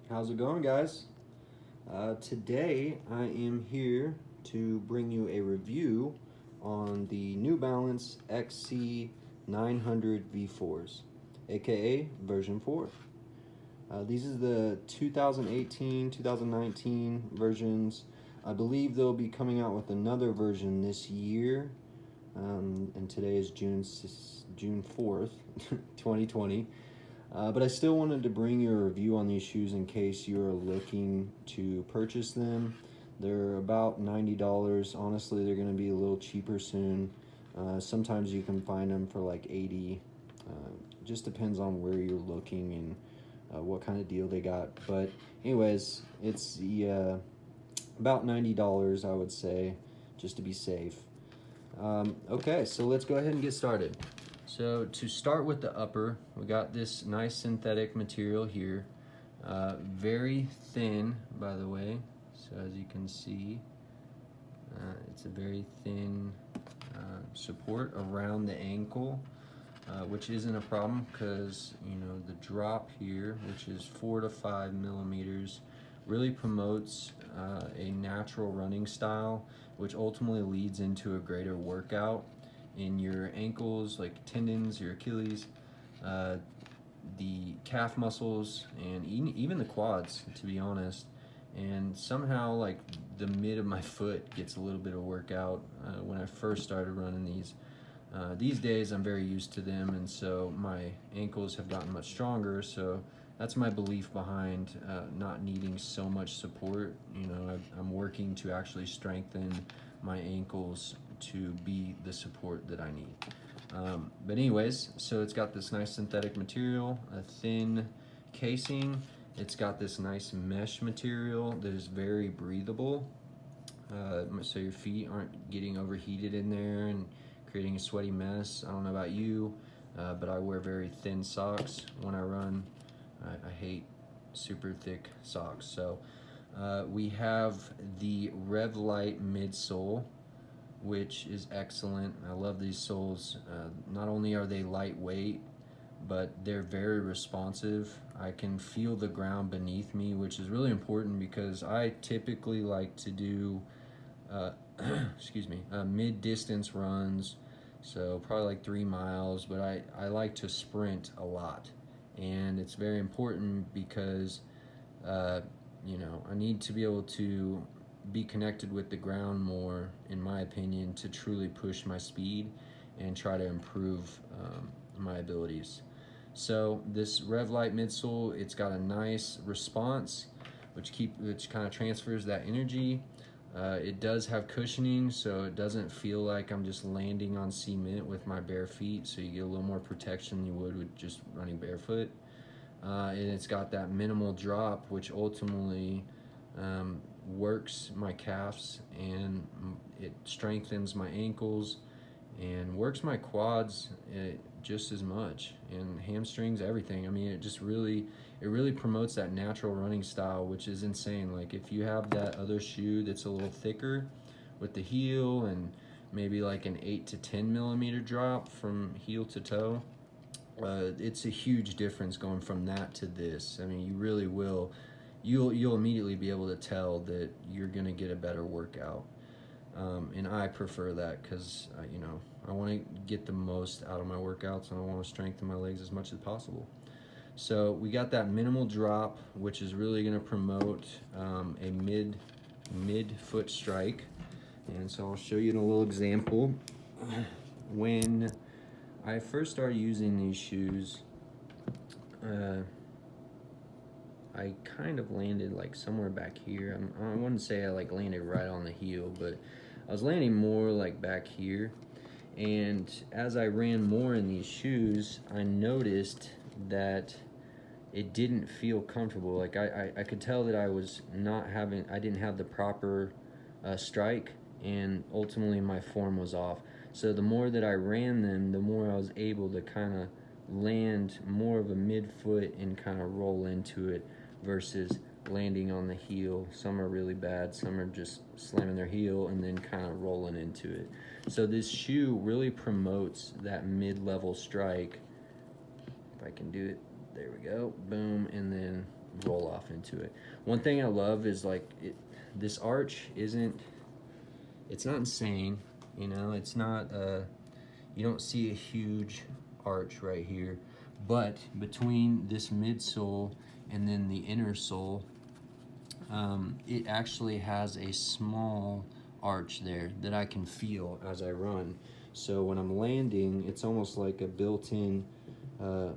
How's it going, guys? Today I am here to bring you a review on the New Balance XC 900 V4s, aka version 4. These are the 2018 2019 versions. I believe they'll be coming out with another version this year, and today is June 4th, 2020. But I still wanted to bring you a review on these shoes in case you're looking to purchase them. They're about $90. Honestly, they're going to be a little cheaper soon. Sometimes you can find them for like 80. Just depends on where you're looking and what kind of deal they got. But anyways, it's about $90, I would say, just to be safe. Okay, so let's go ahead and get started. So to start with the upper, we got this nice synthetic material here. Very thin, by the way. So as you can see, it's a very thin support around the ankle, which isn't a problem because the drop here, which is 4 to 5 millimeters, really promotes a natural running style, which ultimately leads into a greater workout in your ankles, like tendons, your Achilles, the calf muscles, and even the quads, to be honest. And somehow, like, the mid of my foot gets a little bit of workout when I first started running these. These days, I'm very used to them, and so my ankles have gotten much stronger. So that's my belief behind not needing so much support. I'm working to actually strengthen my ankles to be the support that I need. But anyways, so it's got this nice synthetic material, a thin casing. It's got this nice mesh material that is very breathable. So your feet aren't getting overheated in there and creating a sweaty mess. I don't know about you, but I wear very thin socks when I run. I hate super thick socks. So we have the Revlite midsole, which is excellent. I love these soles. Not only are they lightweight, but they're very responsive. I can feel the ground beneath me, which is really important because I typically like to do mid-distance runs, so probably like 3 miles, but I like to sprint a lot. And it's very important because I need to be able to be connected with the ground more, in my opinion, to truly push my speed and try to improve my abilities. So this Revlite midsole, it's got a nice response, which kind of transfers that energy. It does have cushioning, so it doesn't feel like I'm just landing on cement with my bare feet, so you get a little more protection than you would with just running barefoot. And it's got that minimal drop, which ultimately works my calves, and it strengthens my ankles and works my quads just as much, and hamstrings, everything. I mean, it really promotes that natural running style, which is insane. Like, if you have that other shoe that's a little thicker with the heel and maybe like an 8 to 10 millimeter drop from heel to toe, it's a huge difference going from that to this. I mean, you really will. You'll immediately be able to tell that you're gonna get a better workout, and I prefer that because I want to get the most out of my workouts, and I want to strengthen my legs as much as possible. So we got that minimal drop, which is really going to promote a mid foot strike. And so I'll show you in a little example. When I first started using these shoes, I kind of landed like somewhere back here. I wouldn't say I like landed right on the heel, but I was landing more like back here. And as I ran more in these shoes, I noticed that it didn't feel comfortable. Like I could tell that I didn't have the proper strike, and ultimately my form was off. So the more that I ran them, the more I was able to kind of land more of a midfoot and kind of roll into it versus landing on the heel. Some are really bad, some are just slamming their heel and then kind of rolling into it. So this shoe really promotes that mid-level strike. If I can do it, there we go, boom, and then roll off into it. One thing I love is like this arch isn't, it's not insane, you know, it's not, you don't see a huge arch right here, but between this midsole and then the inner sole, it actually has a small arch there that I can feel as I run. So when I'm landing, it's almost like a built-in, I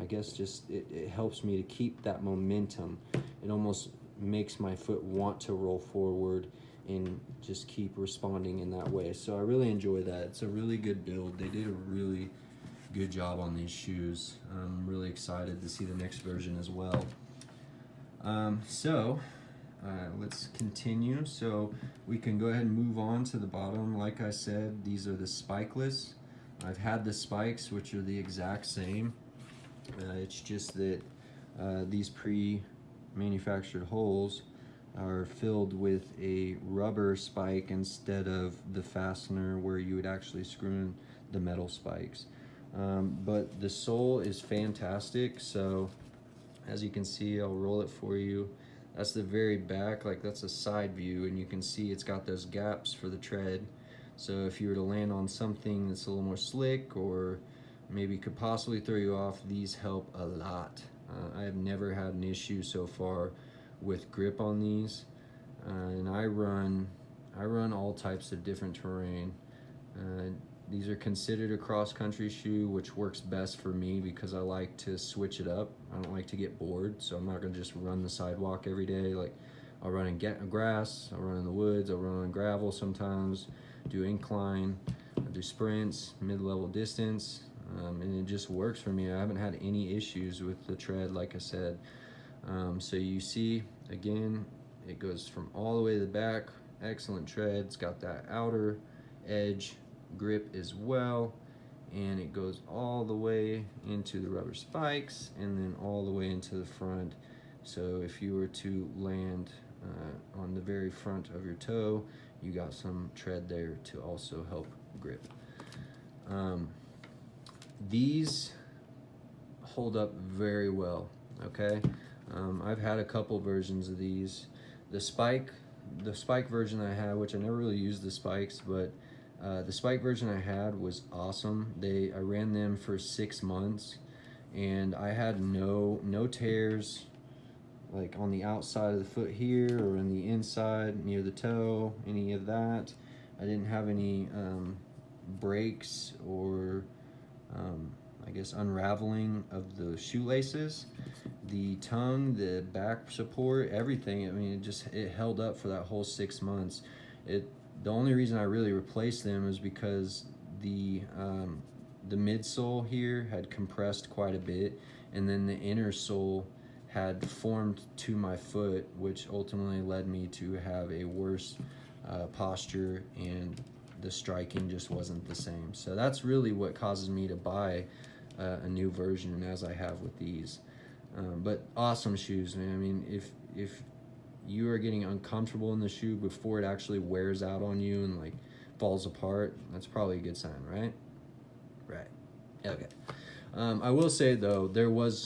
guess just it helps me to keep that momentum. It almost makes my foot want to roll forward and just keep responding in that way. So I really enjoy that. It's a really good build. They did a really good job on these shoes. I'm really excited to see the next version as well. Let's continue. So we can go ahead and move on to the bottom. Like I said, these are the spikeless. I've had the spikes, which are the exact same. It's just that these pre-manufactured holes are filled with a rubber spike instead of the fastener where you would actually screw in the metal spikes. But the sole is fantastic. So as you can see, I'll roll it for you. That's the very back, like that's a side view, and you can see it's got those gaps for the tread. So if you were to land on something that's a little more slick or maybe could possibly throw you off, these help a lot. I have never had an issue so far with grip on these, and I run all types of different terrain. These are considered a cross-country shoe, which works best for me because I like to switch it up. I don't like to get bored, so I'm not gonna just run the sidewalk every day. Like, I'll run in grass, I'll run in the woods, I'll run on gravel sometimes, do incline, I do sprints, mid-level distance, and it just works for me. I haven't had any issues with the tread, like I said. So you see, again, it goes from all the way to the back, excellent tread. It's got that outer edge grip as well, and it goes all the way into the rubber spikes and then all the way into the front. So if you were to land on the very front of your toe, you got some tread there to also help grip. These hold up very well, okay? I've had a couple versions of these. The spike version I had, which I never really used the spikes, but the spike version I had was awesome. I ran them for 6 months, and I had no tears, like on the outside of the foot here or in the inside near the toe, any of that. I didn't have any breaks or I guess unraveling of the shoelaces. The tongue, the back support, everything, I mean, it held up for that whole 6 months. The only reason I really replaced them is because the midsole here had compressed quite a bit, and then the inner sole had formed to my foot, which ultimately led me to have a worse posture, and the striking just wasn't the same. So that's really what causes me to buy a new version, as I have with these. But awesome shoes, man. I mean, if you are getting uncomfortable in the shoe before it actually wears out on you and like falls apart, that's probably a good sign, right? Right. Okay. I will say though,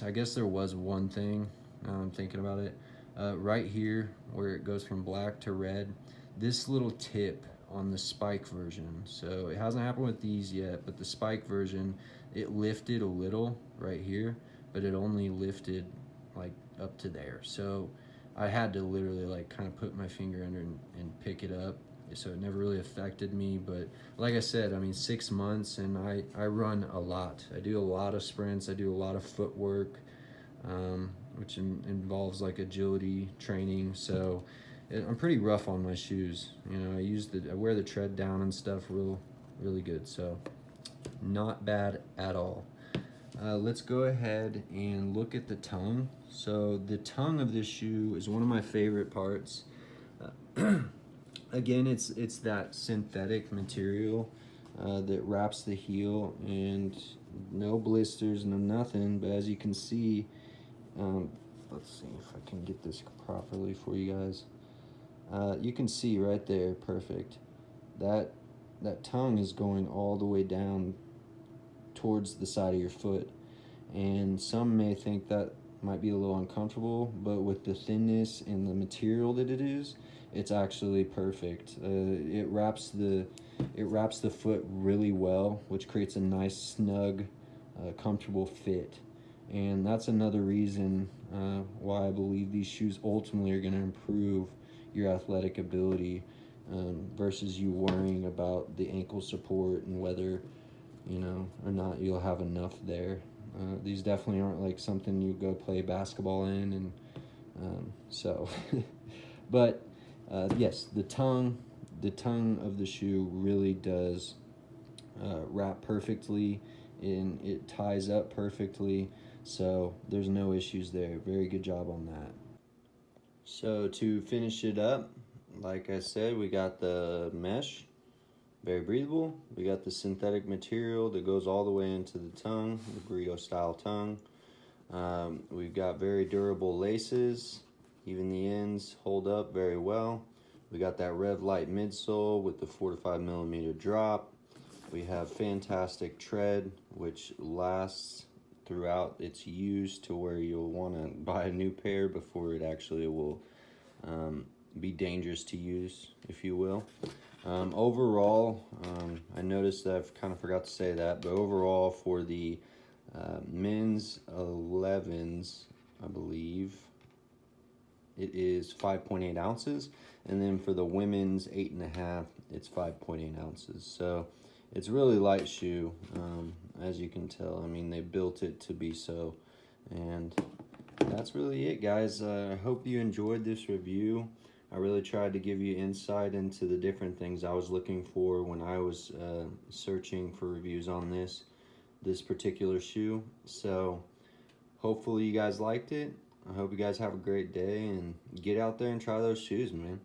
I guess there was one thing, I'm thinking about it, right here where it goes from black to red, this little tip on the spike version. So it hasn't happened with these yet, but the spike version, it lifted a little right here, but it only lifted like up to there. So I had to literally like kind of put my finger under and pick it up. So it never really affected me. But like I said, I mean, 6 months, and I run a lot. I do a lot of sprints. I do a lot of footwork, which involves like agility training. So I'm pretty rough on my shoes. You know, I wear the tread down and stuff really good. So not bad at all. Let's go ahead and look at the tongue. So the tongue of this shoe is one of my favorite parts. Again, it's that synthetic material that wraps the heel, and no blisters, no nothing. But as you can see, let's see if I can get this properly for you guys. You can see right there, perfect. That tongue is going all the way down towards the side of your foot, and some may think that might be a little uncomfortable, but with the thinness and the material that it is, it's actually perfect. It wraps the foot really well, which creates a nice, snug, comfortable fit. And that's another reason why I believe these shoes ultimately are going to improve your athletic ability, versus you worrying about the ankle support and whether, or not you'll have enough there. These definitely aren't like something you go play basketball in, and so. But yes, the tongue of the shoe really does wrap perfectly, and it ties up perfectly. So there's no issues there. Very good job on that. So to finish it up, like I said, we got the mesh, very breathable. We got the synthetic material that goes all the way into the tongue, the Brio style tongue. We've got very durable laces. Even the ends hold up very well. We got that Revlite midsole with the 4 to 5 millimeter drop. We have fantastic tread, which lasts throughout its use to where you'll want to buy a new pair before it actually will be dangerous to use, if you will. Overall, I noticed that I've kind of forgot to say that, but overall for the men's 11s, I believe it is 5.8 ounces, and then for the women's 8.5, it's 5.8 ounces. So it's a really light shoe, as you can tell. I mean, they built it to be so, and that's really it, guys. I hope you enjoyed this review. I really tried to give you insight into the different things I was looking for when I was searching for reviews on this particular shoe. So hopefully you guys liked it. I hope you guys have a great day and get out there and try those shoes, man.